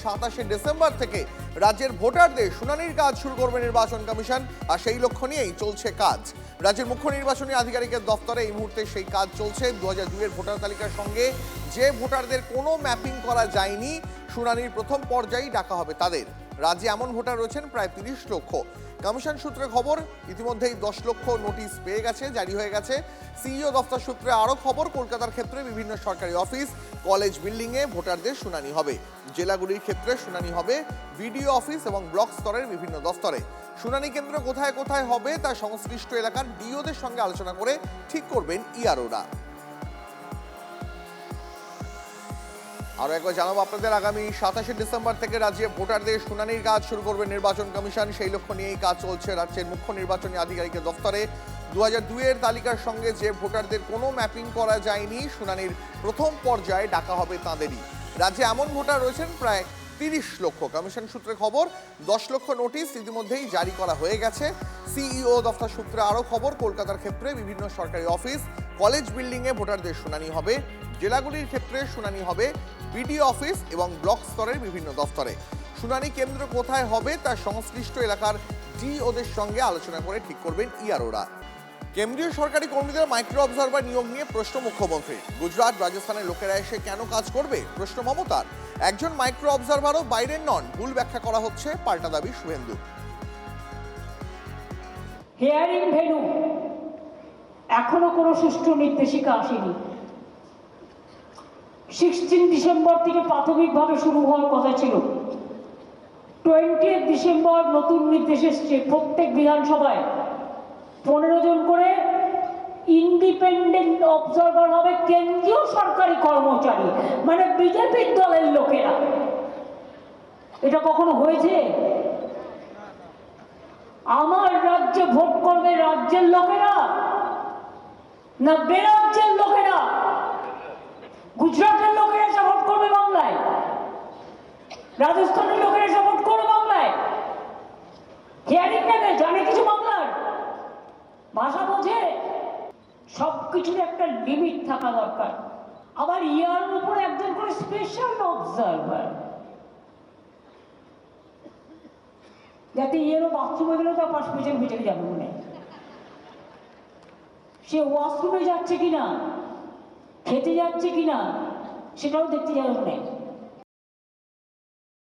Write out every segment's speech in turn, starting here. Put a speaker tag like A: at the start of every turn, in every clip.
A: 27শে December থেকে রাজ্যের ভোটারদের শুনানির কাজ শুরু করবে নির্বাচন কমিশন, আর সেই লক্ষ্য নিয়েই চলছে কাজ। রাজ্যের মুখ্য নির্বাচনী আধিকারিকের দফতরে এই মুহূর্তে সেই কাজ চলছে। 2002 এর ভোটার তালিকার সঙ্গে যে ভোটারদের কোনো ম্যাপিং করা যায়নি, শুনানির প্রথম পর্যায়েই ডাকা হবে তাদের। রাজ্যে এমন ভোটার রয়েছেন প্রায় 30 লক্ষ। কমিশন সূত্রে খবর, ইতিমধ্যেই 10 লক্ষ নোটিশ পেয়ে গেছে, জারি হয়ে গেছে। সিইও দফতর সূত্রে আরও খবর, কলকাতার ক্ষেত্রে বিভিন্ন সরকারি অফিস, কলেজ বিল্ডিংয়ে ভোটারদের শুনানি হবে। জেলাগুলির ক্ষেত্রে শুনানি হবে বিডিও অফিস এবং ব্লক স্তরের বিভিন্ন দফতরে। শুনানি কেন্দ্র কোথায় কোথায় হবে তা সংশ্লিষ্ট এলাকার ডিওদের সঙ্গে আলোচনা করে ঠিক করবেন ইআরওরা। আরও একবার জানাবো আপনাদের, আগামী 27শে ডিসেম্বর থেকে রাজ্যে ভোটারদের শুনানির কাজ শুরু করবে নির্বাচন কমিশন। সেই লক্ষ্য নিয়েই কাজ চলছে রাজ্যের মুখ্য নির্বাচনী আধিকারিকের দফতরে। 2002 এর তালিকার সঙ্গে যে ভোটারদের কোনো ম্যাপিং করা যায়নি, শুনানির প্রথম পর্যায়ে ডাকা হবে তাঁদেরই। রাজ্যে এমন ভোটার রয়েছেন প্রায় 30 লক্ষ। কমিশন সূত্রে খবর, 10 লক্ষ নোটিশ ইতিমধ্যেই জারি করা হয়ে গেছে। সিইও দফতর সূত্রে আরও খবর, কলকাতার ক্ষেত্রে বিভিন্ন সরকারি অফিস, কলেজ বিল্ডিংয়ে ভোটারদের শুনানি হবে। জেলাগুলির ক্ষেত্রে শুনানি হবে বিডিও অফিস এবং ব্লক স্তরের বিভিন্ন দফতরে। শুনানি কেন্দ্র কোথায় হবে তা সংশ্লিষ্ট এলাকার ডিওদের সঙ্গে আলোচনা করে ঠিক করবেন ইআরওরা। কেন্দ্রীয় সরকারি কর্মীদের মাইক্রো অবজারভার নিয়োগ নিয়ে প্রশ্ন মুখ্যমন্ত্রী। গুজরাট, রাজস্থানের লোকেরা এসে কেন কাজ করবে, প্রশ্ন মমতার। একজন মাইক্রো অবজারভারও বাইরের নন, ভুল ব্যাখ্যা করা হচ্ছে, পাল্টা দাবি শুভেন্দু।
B: হিয়ারিং ভেন্যু এখনো কোনো সুষ্ঠু নির্দেশিকা আসেনি। 16 ডিসেম্বর থেকে প্রাথমিকভাবে শুরু হওয়ার কথা ছিল। 20 ডিসেম্বর নতুন নির্দেশ এসছে, প্রত্যেক বিধানসভায় 15 জন করে ইন্ডিপেন্ডেন্ট অবজারভার হবে, কেন্দ্রীয় সরকারি কর্মচারী, মানে বিজেপির দলের লোকেরা। এটা কখনো হয়েছে? আমার রাজ্যে ভোট করবে রাজ্যের লোকেরা না বেরাজ্যের লোকেরা? গুজরাটের লোকেরা এসে ভোট করবে বাংলায়, রাজস্থানের লোকেরা এসে ভোট করবে বাংলায়। হিয়ারিং নেবে, জানে কিছু বাংলার ভাষা, বোঝে? সবকিছুর একটা লিমিট থাকা দরকার। আবার ইয়ার উপর একজন করে স্পেশাল অবজারভার, যাতে ইয়েরও বাথরুমে গেলেও তার পাশ পেছনে পেছনে যাবে মনে, সে ওয়াশরুমে যাচ্ছে কিনা, খেতে যাচ্ছে কিনা, সেটাও দেখতে যাবে মনে।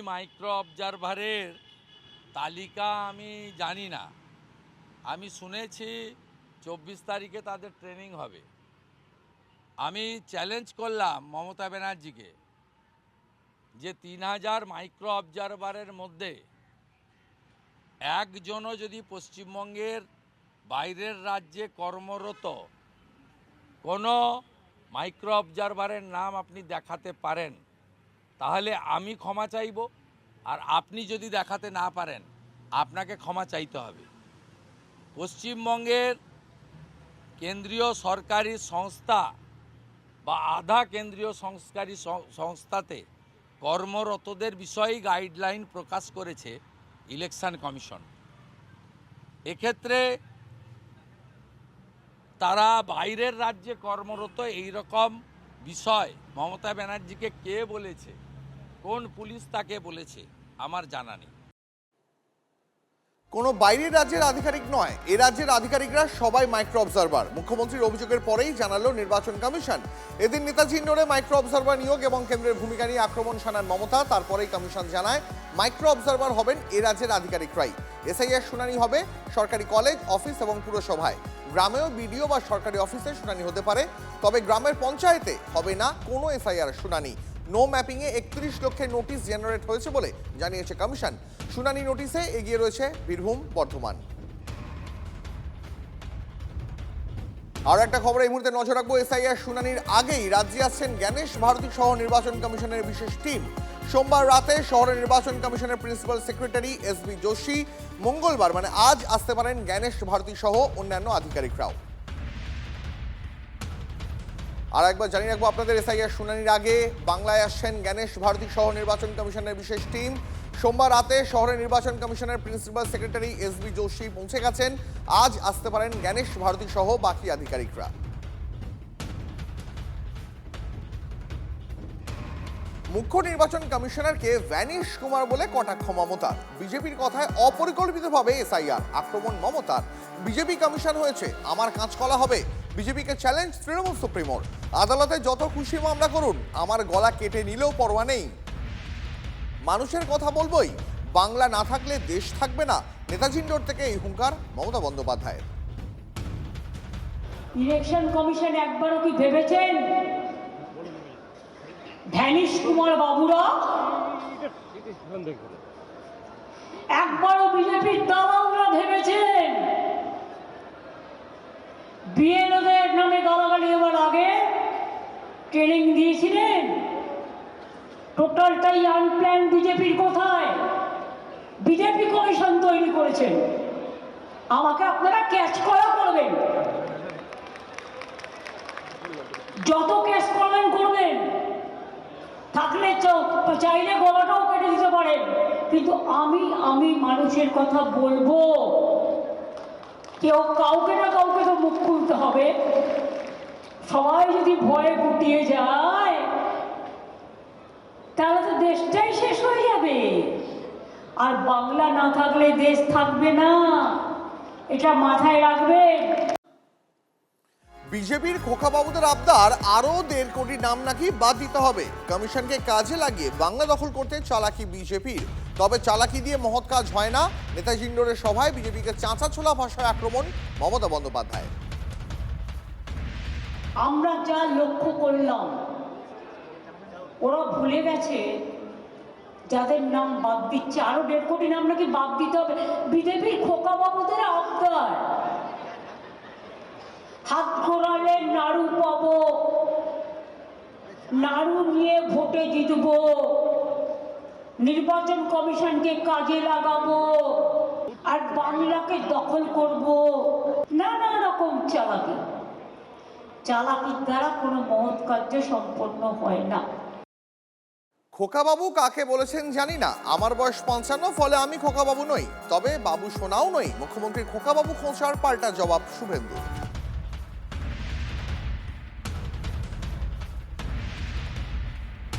C: মাইক্রো অবজারভারের তালিকা আমি জানি না, আমি শুনেছি 24 তারিখে তাদের ট্রেনিং হবে। আমি চ্যালেঞ্জ করলাম মমতা ব্যানার্জিকে যে 3000 মাইক্রো অবজারভারের মধ্যে একজনও যদি পশ্চিমবঙ্গের বাইরের রাজ্যে কর্মরত কোনো মাইক্রো অবজারভারের নাম আপনি দেখাতে পারেন, তাহলে আমি ক্ষমা চাইব, আর আপনি যদি দেখাতে না পারেন আপনাকে ক্ষমা চাইতে হবে। পশ্চিমবঙ্গের কেন্দ্রীয় সরকারি সংস্থা বা আধা কেন্দ্রীয় সরকারি সংস্থাতে কর্মরতদের বিষয়ে গাইডলাইন প্রকাশ করেছে ইলেকশন কমিশন। এক্ষেত্রে তারা বাইরের রাজ্যে কর্মরত এই রকম বিষয় মমতা ব্যানার্জিকে কে বলেছে, কোন পুলিশ তাকে বলেছে আমার জানা নেই।
A: কোনো বাইরের রাজ্যের আধিকারিক নয়, এ রাজ্যের আধিকারিকরা সবাই মাইক্রো অবজারভার। মুখ্যমন্ত্রীর অভিযোগের পরেই জানালো নির্বাচন কমিশন। এদিন নেতাজি ইন্ডোরে মাইক্রো অবজারভার নিয়োগ এবং কেন্দ্রের ভূমিকা নিয়ে আক্রমণ শানান মমতা। তারপরেই কমিশন জানায় মাইক্রো অবজারভার হবেন এ রাজ্যের আধিকারিকরাই। এসআইআর শুনানি হবে সরকারি কলেজ, অফিস এবং পুরসভায়। গ্রামেও বিডিও বা সরকারি অফিসে শুনানি হতে পারে, তবে গ্রামের পঞ্চায়েতে হবে না কোনো এসআইআর শুনানি। নো ম্যাপিংয়ে 31 লক্ষের নোটিশ জেনারেট হয়েছে বলে জানিয়েছে কমিশন। শুনানি নোটিশে এগিয়ে রয়েছে বীরভূম, বর্ধমান। আর একটা খবর এই মুহূর্তে নজর রাখবো, এসআইআর শুনানির আগেই রাজ্যে আসছেন জ্ঞানেশ ভারতী সহ নির্বাচন কমিশনের বিশেষ টিম। সোমবার রাতে শহরের নির্বাচন কমিশনের প্রিন্সিপাল সেক্রেটারি এসবি যোশী, মঙ্গলবার মানে আজ আসতে পারেন জ্ঞানেশ ভারতী সহ অন্যান্য আধিকারিকরাও। আর একবার জানিয়ে রাখবো আপনাদের, এসআইআর শুনানির আগে বাংলায় আসছেন জ্ঞানেশ ভারতী সহ নির্বাচন কমিশনের বিশেষ টিম। সোমবার রাতে শহরের নির্বাচন কমিশনের প্রিন্সিপাল সেক্রেটারি এসবি যোশী পৌঁছে গেছেন। আজ আসতে পারেন জ্ঞানেশ ভারতী সহ বাকি আধিকারিকরা। মুখ্য নির্বাচন কমিশনারকে ভ্যানিশ কুমার বলে কটাক্ষ মমতার। বিজেপির কথায় অপরিকল্পিতভাবে এসআইআর, আক্রমণ মমতার। বিজেপি কমিশন হয়েছে, আমার কাঁচকলা হবে। বিজেপিকে চ্যালেঞ্জ তৃণমূল সুপ্রিমোর। আদালতে যত খুশি মামলা করুন, আমার গলা কেটে নিলেও পরোয়া নেই। মানুষের কথা বলবোই, বাংলা না থাকলে দেশ থাকবে না। নেতাজি ইন্ডোর থেকে এই হুঙ্কার মমতা বন্দ্যোপাধ্যায়ের।
B: ইলেকশন কমিশন একবারও কি ভেবেছেন ভ্যানিশ কুমার বাবুরা একবারও বিজেপির দালালরা ভেবেছেন বিএলওদের নামে গালাগালি হওয়ার আগে ট্রেনিং দিয়েছিলেন? টোটালটাই আনপ্ল্যান বিজেপির কোথায়? বিজেপি কমিশন তৈরি করেছেন, আমাকে আপনারা ক্যাচ করা করবেন, যত ক্যাচ করবেন করবেন, থাকলে চাইলে গলাটাও কেটে দিতে পারেন, কিন্তু আমি মানুষের কথা বলবো। কেউ কাউকে না কাউকে তো মুখ খুলতে হবে। সবাই যদি ভয়ে গুটিয়ে যায় তাহলে তো দেশটাই শেষ হয়ে যাবে। আর বাংলা না থাকলে দেশ থাকবে না, এটা মাথায় রাখবেন।
A: বিজেপির খোকাবাবুদের আবদার, আরো 1.5 কোটি নাম নাকি বাদ দিতে হবে। কমিশনকে কাজে লাগিয়ে বাংলা দখল করতে চালাকি বিজেপির। তবে চালাকি দিয়ে মহৎ কাজ হয় না। নেতাজি ইন্ডোরের সভায় বিজেপিকে চাঁচা ছোলা ভাষায় আক্রমণ মমতা বন্দ্যোপাধ্যায়।
B: আমরা যা লক্ষ্য করলাম, ওরা ভুলে গেছে যাদের নাম বাদ দিচ্ছে, আরো 1.5 কোটি নাম নাকি বাদ দিতে হবে। বিজেপির খোকাবাবুদের আবদার, হাত ঘোরালে নাড়ু পাবো, নাড়ু নিয়ে ভোটে জিতবো, নির্বাচন কমিশনকে কাজে লাগাবো, আর বাংলাকে দখল করব। নানা রকম চালাকি, চালাকির দ্বারা কোনো মহৎ কার্য সম্পন্ন হয় না।
A: খোকাবাবু কাকে বলেছেন জানি না, আমার বয়স 55, ফলে আমি খোকাবাবু নই, তবে বাবু সোনাও নই। মুখ্যমন্ত্রীর খোকাবাবু খোঁচার পাল্টা জবাব শুভেন্দু।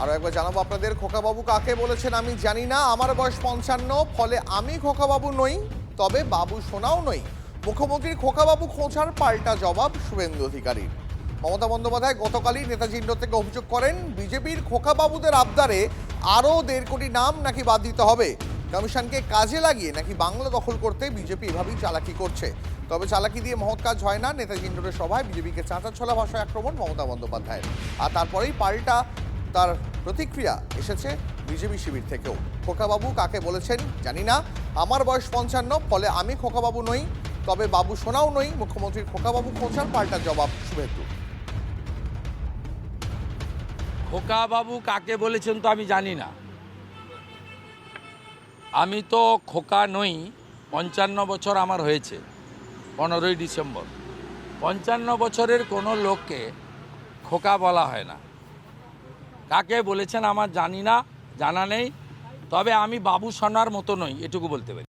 A: আরো একবার জানাবো আপনাদের, খোকাবাবু কাকে বলেছেন আমি জানি না, আমার বয়স 55, ফলে আমি খোকাবাবু নই, তবে বাবু সোনাও নই। মুখ্যমন্ত্রীর খোকাবাবু খোঁচার পাল্টা জবাব শুভেন্দু অধিকারীর। মমতা বন্দ্যোপাধ্যায় গতকালই নেতাজি ইন্ডোর থেকে অভিযোগ করেন, বিজেপির খোকাবাবুদের আবদারে আরও 1.5 কোটি নাম নাকি বাদ দিতে হবে। কমিশনকে কাজে লাগিয়ে নাকি বাংলা দখল করতে বিজেপি এভাবেই চালাকি করছে। তবে চালাকি দিয়ে মহৎ কাজ হয় না। নেতাজি ইন্ডোরের সভায় বিজেপিকে চাঁচা ছোলা ভাষায় আক্রমণ মমতা বন্দ্যোপাধ্যায়ের। আর তারপরেই পাল্টা তার প্রতিক্রিয়া এসেছে বিজেপি শিবির থেকেও। খোকাবাবু কাকে বলেছেন জানি না, আমার বয়স 55, ফলে আমি খোকাবাবু নই, তবে বাবু সোনাও নই। মুখ্যমন্ত্রীর খোকাবাবু খোঁচার পাল্টা জবাব শুভেন্দু।
C: খোকাবাবু কাকে বলেছেন তো আমি জানি না। আমি তো খোকা নই। 55 বছর আমার হয়েছে 15ই ডিসেম্বর। 55 বছরের কোনো লোককে খোকা বলা হয় না। কাকে বলেছেন আমার জানি না, জানা নেই, তবে আমি বাবু সোনার মতো নই, এটুকু বলতে পারি।